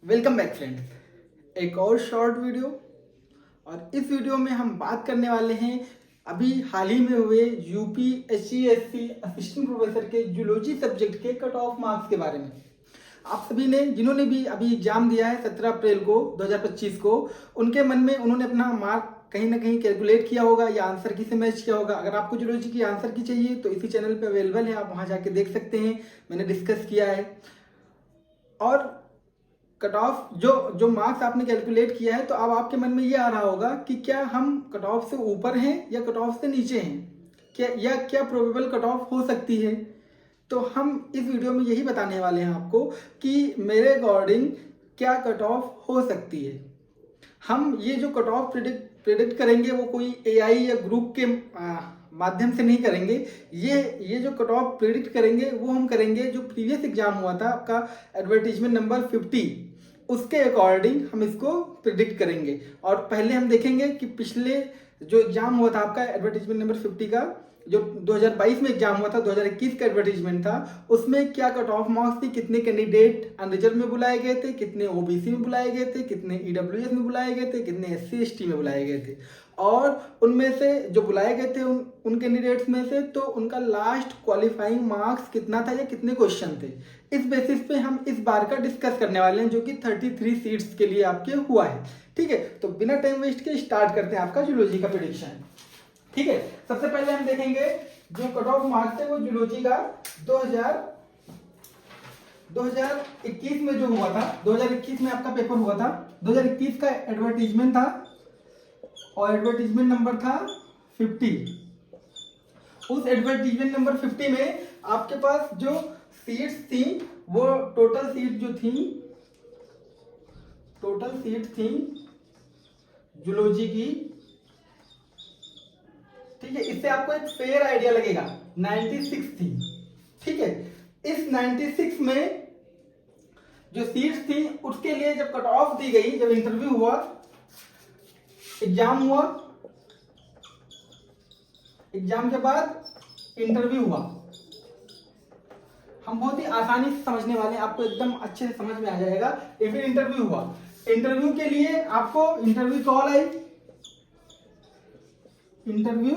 Welcome back friends, एक और short video. और इस वीडियो में हम बात करने वाले हैं अभी हाल ही में हुए यूपी HESC असिस्टेंट प्रोफेसर के जूलॉजी सब्जेक्ट के कट ऑफ मार्क्स के बारे में। आप सभी ने जिन्होंने भी अभी एग्जाम दिया है 17 अप्रैल को 2025 को, उनके मन में उन्होंने अपना मार्क कहीं ना कहीं कैलकुलेट किया होगा या आंसर की से मैच किया होगा। अगर आपको जूलॉजी की आंसर की चाहिए तो इसी चैनल पे अवेलेबल है, आप वहां जाके देख सकते हैं, मैंने डिस्कस किया है। और कट ऑफ जो जो मार्क्स आपने कैलकुलेट किया है, तो अब आपके मन में ये आ रहा होगा कि क्या हम कट ऑफ से ऊपर हैं या कट ऑफ से नीचे हैं, क्या प्रोबेबल कट ऑफ हो सकती है। तो हम इस वीडियो में यही बताने वाले हैं आपको कि मेरे अकॉर्डिंग क्या कट ऑफ हो सकती है। हम ये जो कट ऑफ प्रिडिक्ट करेंगे वो कोई AI या ग्रुप के माध्यम से नहीं करेंगे। ये जो कट ऑफ प्रिडिक्ट करेंगे वो हम करेंगे जो प्रीवियस एग्जाम हुआ था आपका एडवर्टीजमेंट नंबर 50, उसके अकॉर्डिंग हम इसको प्रिडिक्ट करेंगे। और पहले हम देखेंगे कि पिछले जो एग्जाम हुआ था आपका एडवर्टीजमेंट नंबर 50 का, जो 2022 में एग्जाम हुआ था, 2021 का एडवर्टीजमेंट था, उसमें क्या कट ऑफ मार्क्स थी, कितने कैंडिडेट अनरिजर्व में बुलाए गए थे, कितने OBC में बुलाए गए थे, कितने EWS में बुलाए गए थे, कितने SC ST में बुलाए गए थे। और उनमें से जो बुलाए गए थे उन कैंडिडेट्स में से, तो उनका लास्ट क्वालिफाइंग मार्क्स कितना था या कितने क्वेश्चन थे, इस बेसिस पे हम इस बार का डिस्कस करने वाले हैं, जो कि 33 सीट्स के लिए आपके हुआ है। ठीक है, तो बिना टाइम वेस्ट के स्टार्ट करते हैं आपका जूलॉजी का प्रेडिक्शन। ठीक है, सबसे पहले हम देखेंगे जो कट ऑफ मार्क्स है वो जूलॉजी का 2021 में जो हुआ था, 2021 में आपका पेपर हुआ था, 2021 का एडवर्टीजमेंट था और एडवर्टीजमेंट नंबर था 50। उस एडवर्टीजमेंट नंबर 50 में आपके पास जो सीट्स थी, वो टोटल सीट थी जूलॉजी की। ठीक है, इससे आपको एक फेयर आइडिया लगेगा, 96 थी। ठीक है, इस 96 में जो सीट्स थी उसके लिए जब कट ऑफ दी गई, जब इंटरव्यू हुआ, एग्जाम हुआ, एग्जाम के बाद इंटरव्यू हुआ, हम बहुत ही आसानी से समझने वाले हैं, आपको एकदम अच्छे से समझ में आ जाएगा। फिर इंटरव्यू हुआ, इंटरव्यू के लिए आपको इंटरव्यू कॉल आई, इंटरव्यू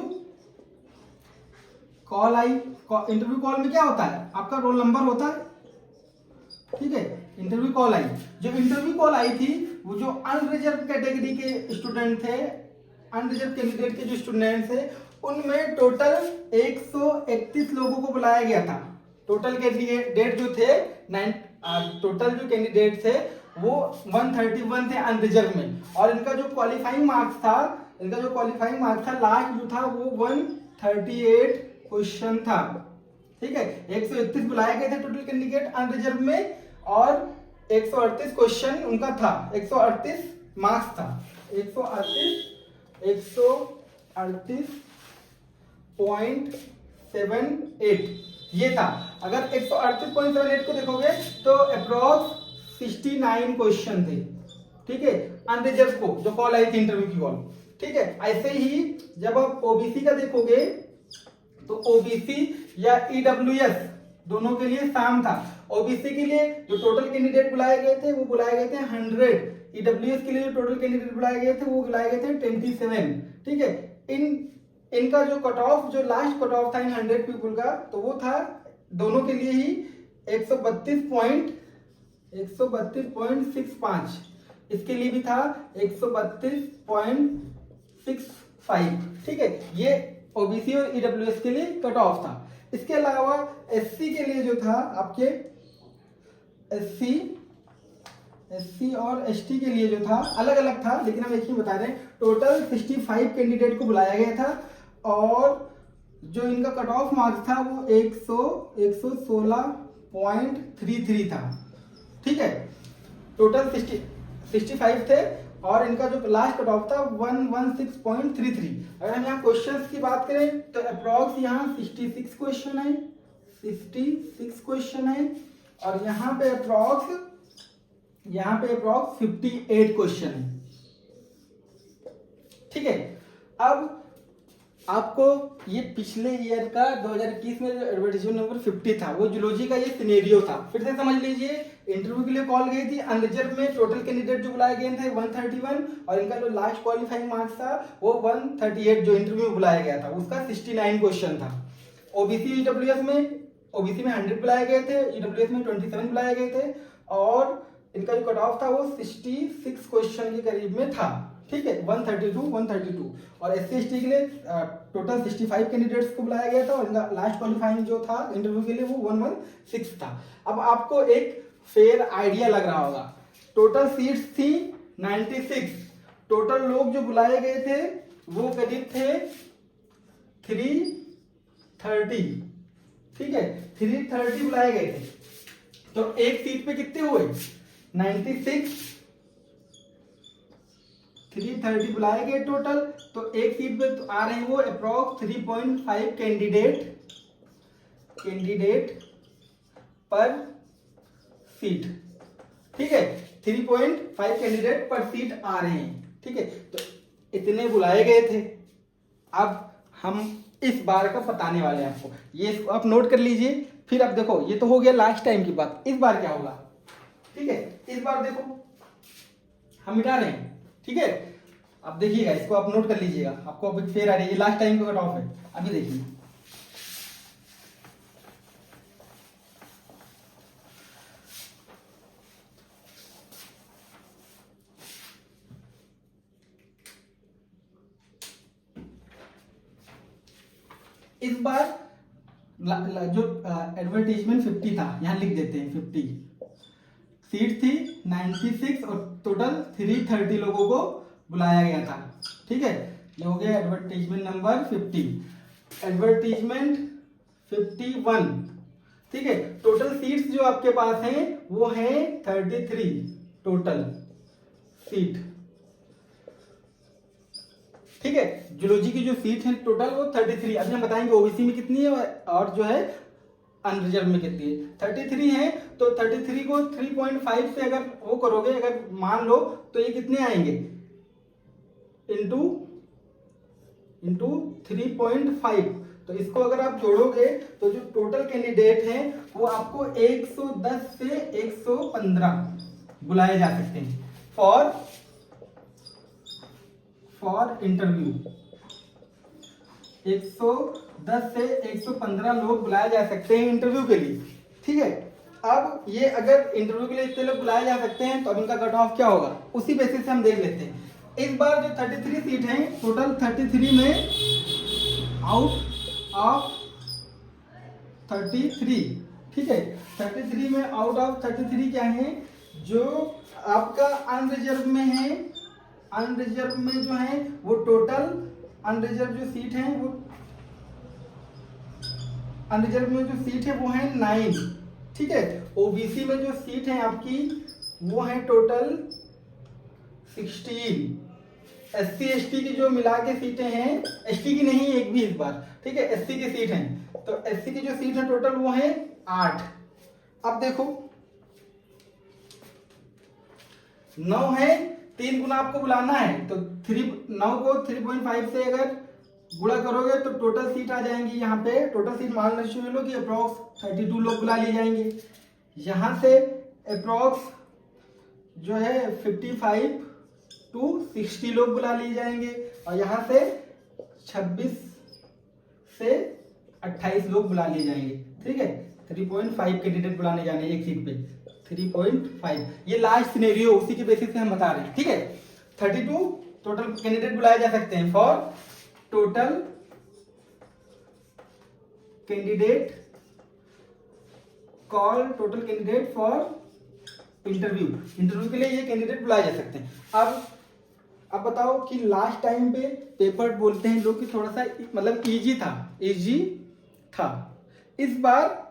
कॉल में क्या होता है, आपका रोल नंबर होता है। ठीक है, इंटरव्यू कॉल आई, जो इंटरव्यू कॉल आई थी वो जो अनरिजर्व कैटेगरी के स्टूडेंट थे, अनरिजर्व कैंडिडेट के जो स्टूडेंट थे, उनमें टोटल 131 लोगों को बुलाया गया था। टोटल कैंडिडेट जो थे टोटल जो कैंडिडेट थे वो 131 थे अनरिजर्व में। और इनका जो क्वालिफाइंग मार्क्स था लास्ट जो था वो 138 क्वेश्चन था। ठीक है, 131 बुलाए गए थे टोटल कैंडिडेट अनरिजर्व में और 138 क्वेश्चन उनका था, 138 मार्क्स था, 138.78 ये था। अगर 138.78 को देखोगे तो अप्रोक्स 69 क्वेश्चन थे। ठीक है, अनरिजर्व को जो कॉल आई थी, इंटरव्यू की कॉल। ठीक है, ऐसे ही जब आप OBC का देखोगे तो OBC या EWS दोनों के लिए सेम था। OBC के लिए जो टोटल कैंडिडेट बुलाए गए थे वो बुलाए गए थे 100, EWS के लिए जो टोटल कैंडिडेट बुलाए गए थे वो बुलाए गए थे 27। ठीक है, इनका जो कट ऑफ, जो लास्ट कट ऑफ था इन 100 पीपल का, तो वो था दोनों के लिए ही 132.65, इसके लिए भी था 132.65। ठीक है, ये OBC और EWS के लिए कट ऑफ था। इसके अलावा SC के लिए जो था आपके SC और ST के लिए जो था अलग अलग था, लेकिन हम एक ही बता रहे हैं। टोटल 65 कैंडिडेट को बुलाया गया था और जो इनका कट ऑफ मार्क्स था वो 116.33 था। ठीक है, टोटल 65 थे और इनका जो लास्ट कट ऑफ था 116.33। अगर हम यहाँ क्वेश्चंस की बात करें तो अप्रॉक्स यहाँ 66 क्वेश्चन है, 66 क्वेश्चन है, और यहाँ पे अप्रॉक्स 58 क्वेश्चन है। ठीक है, आपको ये पिछले ईयर का 2021 में जो एडवर्टाइजमेंट नंबर 50 था वो जूलॉजी का ये सिनेरियो था। फिर से समझ लीजिए, इंटरव्यू के लिए कॉल गई थी, अनरिजर्व में टोटल कैंडिडेट जो बुलाए गए थे 131 और इनका जो लास्ट क्वालिफाइंग मार्क्स था वो 138 जो इंटरव्यू बुलाया गया था उसका 69 क्वेश्चन था। ओबीसी ईडब्ल्यूएस में ओबीसी में 100 बुलाए गए थे, ईडब्ल्यूएस में 27 बुलाए गए थे और इनका जो कट ऑफ था वो 66 क्वेश्चन के करीब में था। ठीक है, 132 और एससी एसटी के लिए टोटल 65 कैंडिडेट्स को बुलाया गया था और इनका लास्ट क्वालिफाइंग जो था इंटरव्यू के लिए वो 116 था। अब आपको एक फेयर आइडिया लग रहा होगा, टोटल सीट्स थी 96, टोटल लोग जो बुलाए गए थे वो करीब थे 330। ठीक है, 330 बुलाए गए थे, तो एक सीट पे कितने हुए 96, 330 बुलाए गए टोटल, तो एक सीट पे तो आ रहे हैं वो अप्रॉक्स 3.5 कैंडिडेट पर सीट। ठीक है, 3.5 कैंडिडेट पर सीट आ रहे हैं। ठीक है, तो इतने बुलाए गए थे। अब हम इस बार का बताने वाले हैं आपको, ये इसको आप नोट कर लीजिए। फिर अब देखो, ये तो हो गया लास्ट टाइम की बात, इस बार क्या होगा। ठीक है, इस बार देखो हम मिटा रहे हैं। ठीक है, अब देखिएगा, इसको आप नोट कर लीजिएगा, आपको अभी फेर आ रही है, लास्ट टाइम का कट ऑफ है। अभी देखिए, इस बार जो एडवर्टीजमेंट 50 था, यहां लिख देते हैं 50 सीट थी 96 और टोटल 330 लोगों को बुलाया गया था। ठीक है, ये हो गया एडवर्टीजमेंट नंबर 50। एडवर्टीजमेंट 51। ठीक है, टोटल सीट्स जो आपके पास हैं वो हैं 33 टोटल सीट। ठीक है, जूलॉजी की जो सीट है टोटल वो 33। अभी हम बताएंगे ओबीसी में कितनी है और जो है अनरिजर्व में कितनी है। 33 है, तो 33 को 3.5 से अगर वो करोगे, अगर मान लो, तो ये कितने आएंगे इंटू 3.5, तो इसको अगर आप जोड़ोगे तो जो टोटल कैंडिडेट हैं वो आपको 110 से 115 बुलाए जा सकते हैं फॉर इंटरव्यू। 110 से 115 लोग बुलाए जा सकते हैं इंटरव्यू के लिए। ठीक है, अब ये अगर इंटरव्यू के लिए इतने लोग बुलाए जा सकते हैं तो अब इनका कट ऑफ क्या होगा, उसी बेसिस से हम देख लेते हैं। इस बार जो 33 सीट हैं, टोटल 33 में आउट ऑफ 33, ठीक है, 33 में आउट ऑफ 33 क्या है, जो आपका अनरिजर्व में है, अनरिजर्व में जो है वो टोटल अनरिजर्व जो सीट है वो अनरिजर्व में जो सीट है वो है 9। ठीक है, ओबीसी में जो सीट है आपकी वो है टोटल 16। एससी एसटी की जो मिला के सीटें हैं, एसटी की नहीं एक भी इस बार, ठीक है, एससी की सीट है, तो एससी की जो सीट है टोटल वो है 8। अब देखो 9 है, 3 गुना आपको बुलाना है, तो 9 को 3.5 से अगर गुणा करोगे तो टोटल सीट आ जाएंगी। यहाँ पे टोटल सीट मान लो कि अप्रॉक्स 32 लोग बुला लिए जाएंगे। यहाँ से अप्रॉक्स जो है 55 to 60 लोग बुला लिए जाएंगे और यहाँ से 26 से 28 लोग बुला लिए जाएंगे। ठीक है, 3.5 कैंडिडेट बुलाने जाने एक सीट पे, 3.5। ये लास्ट सिनेरियो उसी के बेसिस पे हम बता रहे हैं। ठीक है, 32 टोटल कैंडिडेट बुलाए जा सकते हैं for total candidate for interview के लिए ये कैंडिडेट बुलाए जा सकते हैं। अब बताओ कि लास्ट टाइम पे पेपर बोलते हैं लोग कि थोड़ा सा मतलब इजी था। इस बार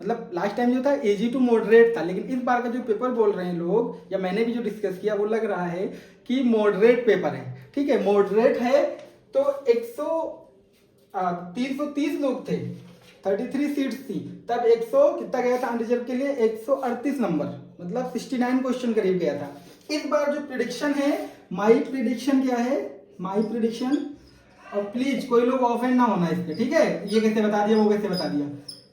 मतलब लास्ट टाइम जो था इजी टू मॉडरेट था, लेकिन इस बार का जो पेपर बोल रहे हैं लोग, या मैंने भी जो डिस्कस किया, वो लग रहा है कि मॉडरेट पेपर है। ठीक है, मॉडरेट है तो 330 लोग थे, 33 सीट्स थी, तब 100 कितना गया था अनरिजर्व के लिए, 138 नंबर, मतलब 69 क्वेश्चन करीब गया था। इस बार जो प्रिडिक्शन है, माई प्रिडिक्शन क्या है, माई प्रिडिक्शन और प्लीज कोई लोग ऑफेंड ना होना इस पे, ठीक है। ये कैसे बता दिया, वो कैसे बता दिया।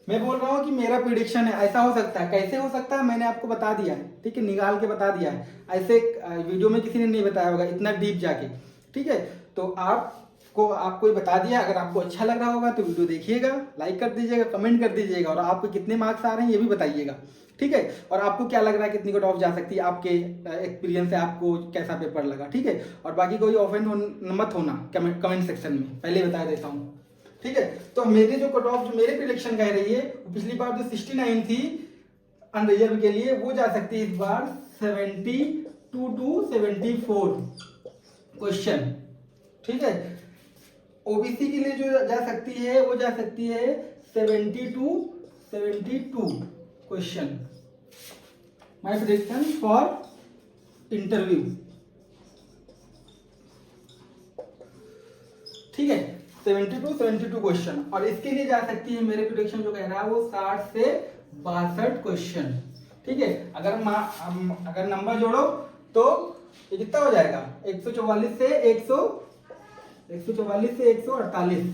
मैं बोल रहा हूँ कि मेरा प्रिडिक्शन है, ऐसा हो सकता है। कैसे हो सकता है मैंने आपको बता दिया है, ठीक है, निकाल के बता दिया है। ऐसे वीडियो में किसी ने नहीं बताया होगा इतना डीप जाके, ठीक है। तो आपको ही बता दिया। अगर आपको अच्छा लग रहा होगा तो वीडियो देखिएगा, लाइक कर दीजिएगा, कमेंट कर दीजिएगा, और आपको कितने मार्क्स आ रहे हैं ये भी बताइएगा, ठीक है। और आपको क्या लग रहा है कितनी कट ऑफ जा सकती है, आपके एक्सपीरियंस से आपको कैसा पेपर लगा, ठीक है। और बाकी कोई ऑफेंड मत होना कमेंट सेक्शन में, पहले बता देता हूँ, ठीक है। तो मेरे जो कट ऑफ जो मेरे प्रिडिक्शन कह रही है, पिछली बार जो 69 थी अनरिजर्व के लिए, वो जा सकती है इस बार 72 to 74 क्वेश्चन, ठीक है। ओबीसी के लिए जो जा सकती है वो जा सकती है 70 to 72 question. My prediction for interview, ठीक है, 70 to 72 क्वेश्चन। और इसके लिए जा सकती है मेरे प्रेडिक्शन जो कह रहा है वो 60 से 62 क्वेश्चन, ठीक है। अगर नंबर जोड़ो तो ये कितना हो जाएगा, 144 से 148,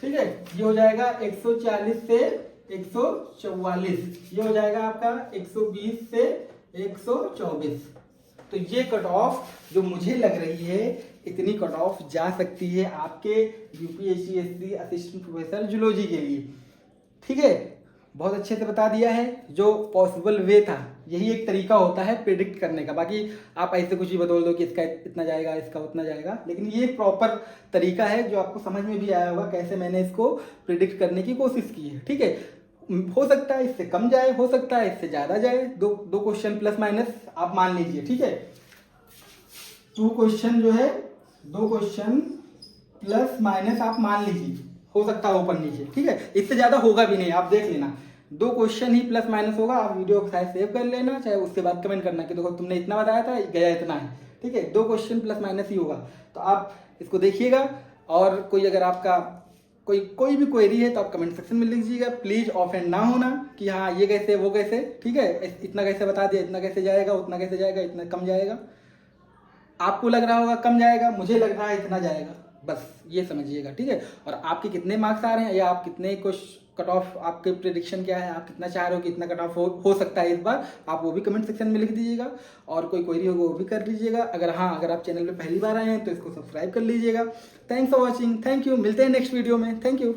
ठीक है। ये हो जाएगा 140 से 144, ये हो जाएगा आपका 120 से 124। तो ये कट ऑफ जो मुझे लग रही है, इतनी कट ऑफ जा सकती है आपके यूपीएससी असिस्टेंट प्रोफेसर जूलॉजी के लिए, ठीक है। बहुत अच्छे से बता दिया है, जो पॉसिबल वे था। यही एक तरीका होता है प्रिडिक्ट करने का। बाकी आप ऐसे कुछ भी बदल दो कि इसका इतना जाएगा, इसका उतना जाएगा, लेकिन ये प्रॉपर तरीका है जो आपको समझ में भी आया होगा कैसे मैंने इसको प्रिडिक्ट करने की कोशिश की है, ठीक है। हो सकता है इससे कम जाए, हो सकता है इससे ज्यादा जाए, दो क्वेश्चन प्लस माइनस आप मान लीजिए, ठीक है। 2 क्वेश्चन जो है, 2 क्वेश्चन प्लस माइनस आप मान लीजिए, हो सकता है ऊपर नीचे, ठीक है। इससे ज्यादा होगा भी नहीं, आप देख लेना। 2 क्वेश्चन ही प्लस माइनस होगा। आप वीडियो को चाहे सेव कर लेना, चाहे उसके बाद कमेंट करना कि देखो तुमने इतना बताया था, गया इतना है, ठीक है। 2 क्वेश्चन प्लस माइनस ही होगा। तो आप इसको देखिएगा, और कोई अगर आपका कोई भी क्वेरी है तो आप कमेंट सेक्शन में लिख दीजिएगा। प्लीज ऑफेंड ना होना कि हाँ ये कैसे वो कैसे, ठीक है। इतना कैसे बता दिया, इतना कैसे जाएगा, उतना कैसे जाएगा, इतना कम जाएगा। आपको लग रहा होगा कम जाएगा, मुझे लग रहा है इतना जाएगा, बस ये समझिएगा, ठीक है। और आपके कितने मार्क्स आ रहे हैं, या आप कितने कट ऑफ, आपके प्रेडिक्शन क्या है, आप कितना चाह रहे हो कि इतना कट ऑफ हो सकता है इस बार, आप वो भी कमेंट सेक्शन में लिख दीजिएगा। और कोई क्वेरी होगा वो भी कर लीजिएगा। अगर आप चैनल पे पहली बार आए हैं तो इसको सब्सक्राइब कर लीजिएगा। Thanks for watching, thank you. मिलते हैं नेक्स्ट वीडियो में, थैंक यू।